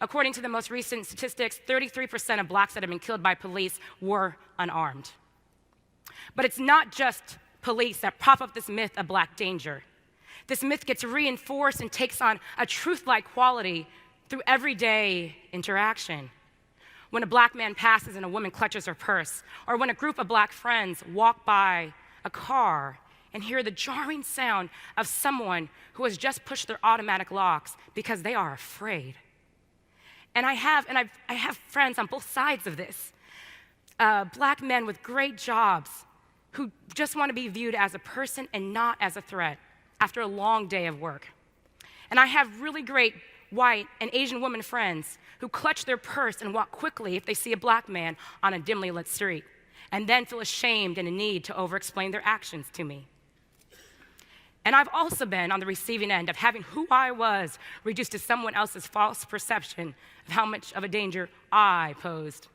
According to the most recent statistics, 33% of blacks that have been killed by police were unarmed. But it's not just police that prop up this myth of black danger. This myth gets reinforced and takes on a truth-like quality through everyday interaction. When a black man passes and a woman clutches her purse, or when a group of black friends walk by a car and hear the jarring sound of someone who has just pushed their automatic locks because they are afraid. And I have friends on both sides of this. Black men with great jobs who just want to be viewed as a person and not as a threat after a long day of work. And I have really great white and Asian women friends who clutch their purse and walk quickly if they see a black man on a dimly lit street, and then feel ashamed and a need to over-explain their actions to me. And I've also been on the receiving end of having who I was reduced to someone else's false perception of how much of a danger I posed.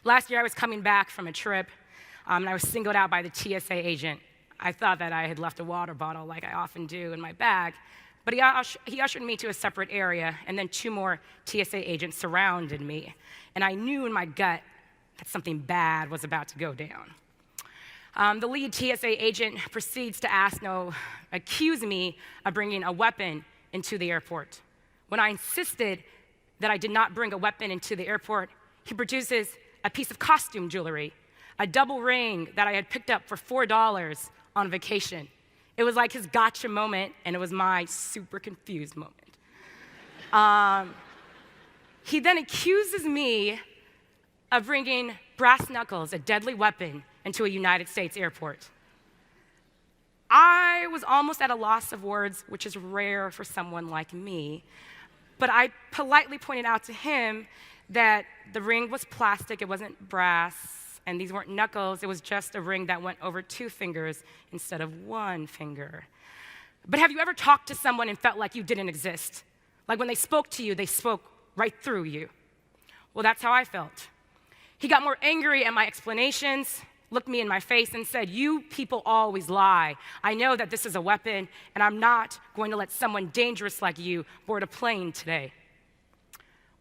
Last year, I was coming back from a trip, and I was singled out by the TSA agent. I thought that I had left a water bottle, like I often do, in my bag, but he ushered me to a separate area, and then 2 more TSA agents surrounded me, and I knew in my gut that something bad was about to go down. The lead TSA agent proceeds to accuse me of bringing a weapon into the airport. When I insisted that I did not bring a weapon into the airport, he produces a piece of costume jewelry, a double ring that I had picked up for $4 on vacation. It was like his gotcha moment, and it was my super confused moment. He then accuses me of bringing brass knuckles, a deadly weapon, into a United States airport. I was almost at a loss of words, which is rare for someone like me, but I politely pointed out to him that the ring was plastic, it wasn't brass, and these weren't knuckles, it was just a ring that went over 2 fingers instead of 1 finger. But have you ever talked to someone and felt like you didn't exist? Like when they spoke to you, they spoke right through you. Well, that's how I felt. He got more angry at my explanations, looked me in my face and said, "You people always lie. I know that this is a weapon, and I'm not going to let someone dangerous like you board a plane today."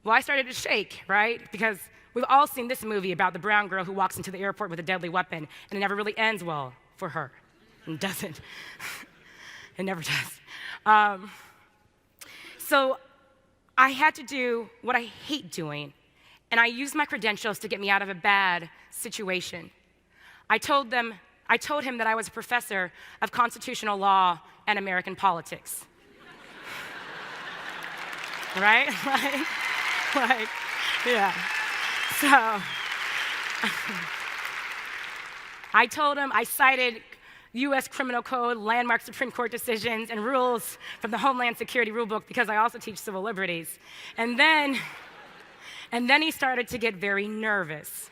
Well, I started to shake, right? Because we've all seen this movie about the brown girl who walks into the airport with a deadly weapon, and it never really ends well for her. It doesn't. It never does. So I had to do what I hate doing, and I used my credentials to get me out of a bad situation. I told him that I was a professor of constitutional law and American politics. Right? Yeah. So I told him I cited U.S. Criminal Code, landmark Supreme Court decisions, and rules from the Homeland Security Rulebook because I also teach civil liberties. And then he started to get very nervous.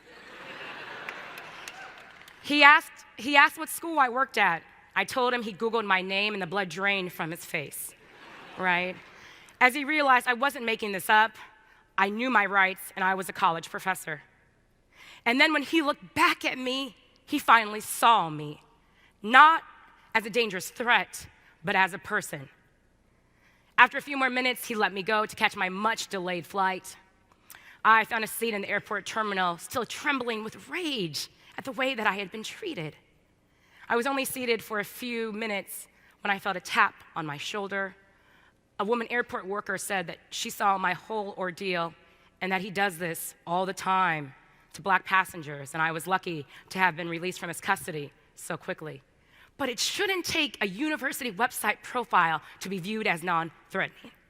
He asked what school I worked at. I told him he Googled my name and the blood drained from his face, right? As he realized I wasn't making this up, I knew my rights and I was a college professor. And then when he looked back at me, he finally saw me, not as a dangerous threat, but as a person. After a few more minutes, he let me go to catch my much delayed flight. I found a seat in the airport terminal, still trembling with rage at the way that I had been treated. I was only seated for a few minutes when I felt a tap on my shoulder. A woman airport worker said that she saw my whole ordeal and that he does this all the time to black passengers, and I was lucky to have been released from his custody so quickly. But it shouldn't take a university website profile to be viewed as non-threatening.